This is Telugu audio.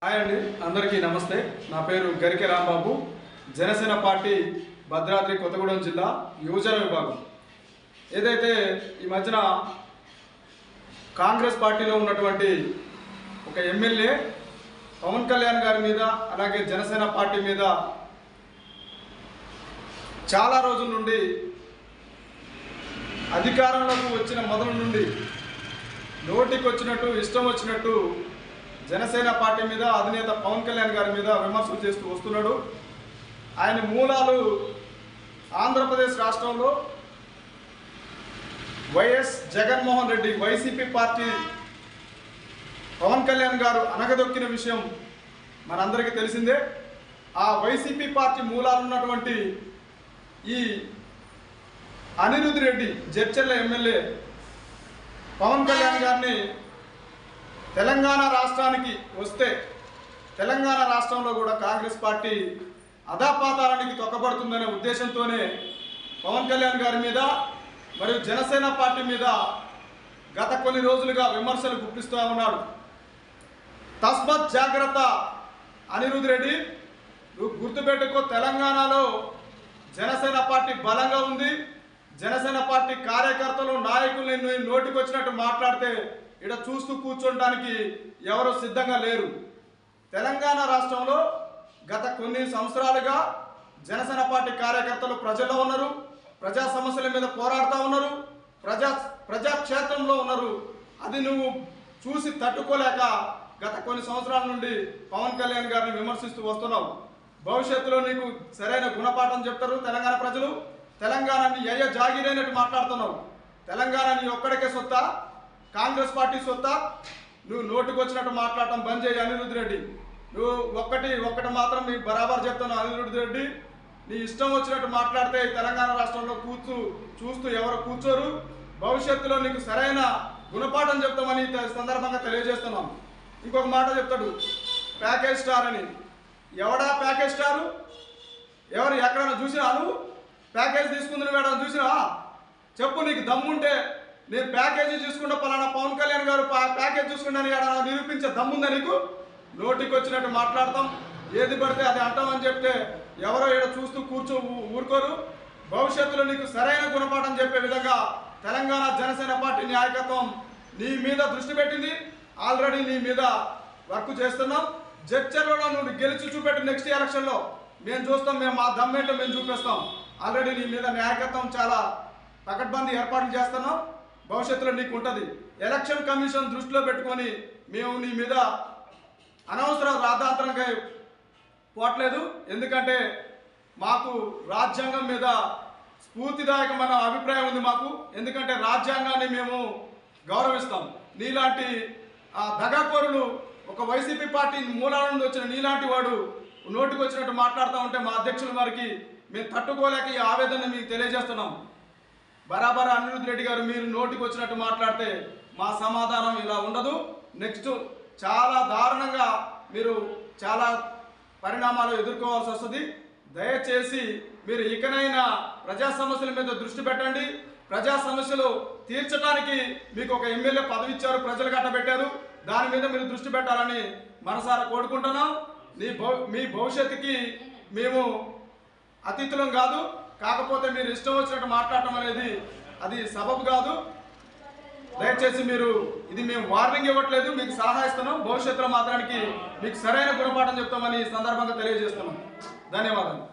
హాయ్ అండి, అందరికీ నమస్తే. నా పేరు గరికె రాంబాబు, జనసేన పార్టీ భద్రాద్రి కొత్తగూడెం జిల్లా యువజన విభాగం. ఏదైతే ఈ మధ్యన కాంగ్రెస్ పార్టీలో ఉన్నటువంటి ఒక ఎమ్మెల్యే పవన్ కళ్యాణ్ గారి మీద, అలాగే జనసేన పార్టీ మీద చాలా రోజుల నుండి అధికారంలోకి వచ్చిన మొదలు నుండి నోటికి వచ్చినట్టు ఇష్టం వచ్చినట్టు జనసేన పార్టీ మీద, అధినేత పవన్ కళ్యాణ్ గారి మీద విమర్శలు చేస్తూ వస్తున్నాడు. ఆయన మూలాలు ఆంధ్రప్రదేశ్ రాష్ట్రంలో YS Jaganmohan Reddy YCP party Pawan Kalyan గారు అనగదొక్కిన విషయం మనందరికీ తెలిసిందే. ఆ వైసీపీ పార్టీ మూలాలు ఉన్నటువంటి ఈ అనిరుద్ రెడ్డి జడ్చర్ల ఎమ్మెల్యే పవన్ కళ్యాణ్ గారిని తెలంగాణ రాష్ట్రానికి వస్తే తెలంగాణ రాష్ట్రంలో కూడా కాంగ్రెస్ పార్టీ అధాపాతాళానికి తొక్కబడుతుందనే ఉద్దేశంతోనే పవన్ కళ్యాణ్ గారి మీద మరియు జనసేన పార్టీ మీద గత కొన్ని రోజులుగా విమర్శలు గుప్పిస్తూ ఉన్నాడు. తస్మత్ జాగ్రత్త అనిరుద్ రెడ్డి, నువ్వు గుర్తుపెట్టుకో, తెలంగాణలో జనసేన పార్టీ బలంగా ఉంది. జనసేన పార్టీ కార్యకర్తలు, నాయకుల్ని నోటికి వచ్చినట్టు మాట్లాడితే ఇక్కడ చూస్తూ కూర్చోడానికి ఎవరు సిద్ధంగా లేరు. తెలంగాణ రాష్ట్రంలో గత కొన్ని సంవత్సరాలుగా జనసేన పార్టీ కార్యకర్తలు ప్రజల్లో ఉన్నారు, ప్రజా సమస్యల మీద పోరాడుతూ ఉన్నారు, ప్రజాక్షేత్రంలో ఉన్నారు. అది నువ్వు చూసి తట్టుకోలేక గత కొన్ని సంవత్సరాల నుండి పవన్ కళ్యాణ్ గారిని విమర్శిస్తూ వస్తున్నావు. భవిష్యత్తులో నీకు సరైన గుణపాఠం చెప్తారు తెలంగాణ ప్రజలు. తెలంగాణని జాగిరైనట్టు మాట్లాడుతున్నావు. తెలంగాణ నీ ఒక్కడికే సొత్తా, కాంగ్రెస్ పార్టీ సొత్తా? నువ్వు నోటుకు వచ్చినట్టు మాట్లాడటం బంద్ చేయి అనిరుద్ రెడ్డి. నువ్వు ఒక్కటి మాత్రం నీకు బరాబర్ చెప్తాను అనిరుద్ రెడ్డి, నీ ఇష్టం వచ్చినట్టు మాట్లాడితే తెలంగాణ రాష్ట్రంలో చూస్తూ ఎవరు కూర్చోరు. భవిష్యత్తులో నీకు సరైన గుణపాఠం చెప్తామని సందర్భంగా తెలియజేస్తున్నాం. ఇంకొక మాట చెప్తాడు, ప్యాకేజ్ స్టార్ అని. ఎవడా ప్యాకేజ్ స్టారు? ఎవరు ఎక్కడైనా చూసినా? నువ్వు ప్యాకేజ్ తీసుకుందని వేడని చూసినా? చెప్పు, నీకు దమ్ముంటే. నేను ప్యాకేజీ చూసుకుంటా, పలానా పవన్ కళ్యాణ్ గారు ప్యాకేజ్ చూసుకుంటాను నిరూపించే దమ్ముందా నీకు? నోటికి వచ్చినట్టు మాట్లాడతాం, ఏది పడితే అది అంటామని చెప్తే ఎవరో ఇక్కడ చూస్తూ ఊరుకోరు. భవిష్యత్తులో నీకు సరైన గుణపాఠం చెప్పే విధంగా తెలంగాణ జనసేన పార్టీ నాయకత్వం నీ మీద దృష్టి పెట్టింది. ఆల్రెడీ నీ మీద వర్క్ చేస్తున్నాం. జడ్చర్లలో నువ్వు గెలిచి చూపెట్టి నెక్స్ట్ ఎలక్షన్లో మేము చూస్తాం, మేము మా దమ్మేంటో మేము చూపిస్తాం. ఆల్రెడీ నీ మీద నాయకత్వం చాలా పకడ్బందీ ఏర్పాట్లు చేస్తున్నాం. భవిష్యత్తులో నీకు ఉంటుంది. ఎలక్షన్ కమిషన్ దృష్టిలో పెట్టుకొని మేము నీ మీద అనవసర రాద్ధాంతరంగా పోవట్లేదు. ఎందుకంటే మాకు రాజ్యాంగం మీద స్ఫూర్తిదాయకమైన అభిప్రాయం ఉంది మాకు. ఎందుకంటే రాజ్యాంగాన్ని మేము గౌరవిస్తాం. నీలాంటి దగాకోరులు, ఒక వైసీపీ పార్టీ మూలాల నుండి వచ్చిన నీలాంటి వాడు నోటికి వచ్చినట్టు మాట్లాడుతూ ఉంటే మా అధ్యక్షుల వారికి మేము తట్టుకోలేక ఈ ఆవేదన మీకు తెలియజేస్తున్నాం. బరాబర్ అనిరుద్ రెడ్డి గారు, మీరు నోటికి వచ్చినట్టు మాట్లాడితే మా సమాధానం ఇలా ఉండదు. నెక్స్ట్ చాలా దారుణంగా మీరు చాలా పరిణామాలు ఎదుర్కోవాల్సి వస్తుంది. దయచేసి మీరు ఇకనైనా ప్రజా సమస్యల మీద దృష్టి పెట్టండి. ప్రజా సమస్యలు తీర్చడానికి మీకు ఒక ఎమ్మెల్యే పదవి ఇచ్చారు, ప్రజలు కట్టబెట్టారు. దాని మీద మీరు దృష్టి పెట్టాలని మనసారా కోరుకుంటున్నాం. మీ భవిష్యత్తుకి మేము అతిథులం కాదు. కాకపోతే మీరు ఇష్టం వచ్చినట్టు మాట్లాడటం అనేది అది సబబు కాదు. దయచేసి మీరు, ఇది మేము వార్నింగ్ ఇవ్వట్లేదు, మీకు సలహా ఇస్తున్నాం. భవిష్యత్తులో మాత్రానికి మీకు సరైన గుణపాఠం చెప్తామని సందర్భంగా తెలియజేస్తున్నాం. ధన్యవాదాలు.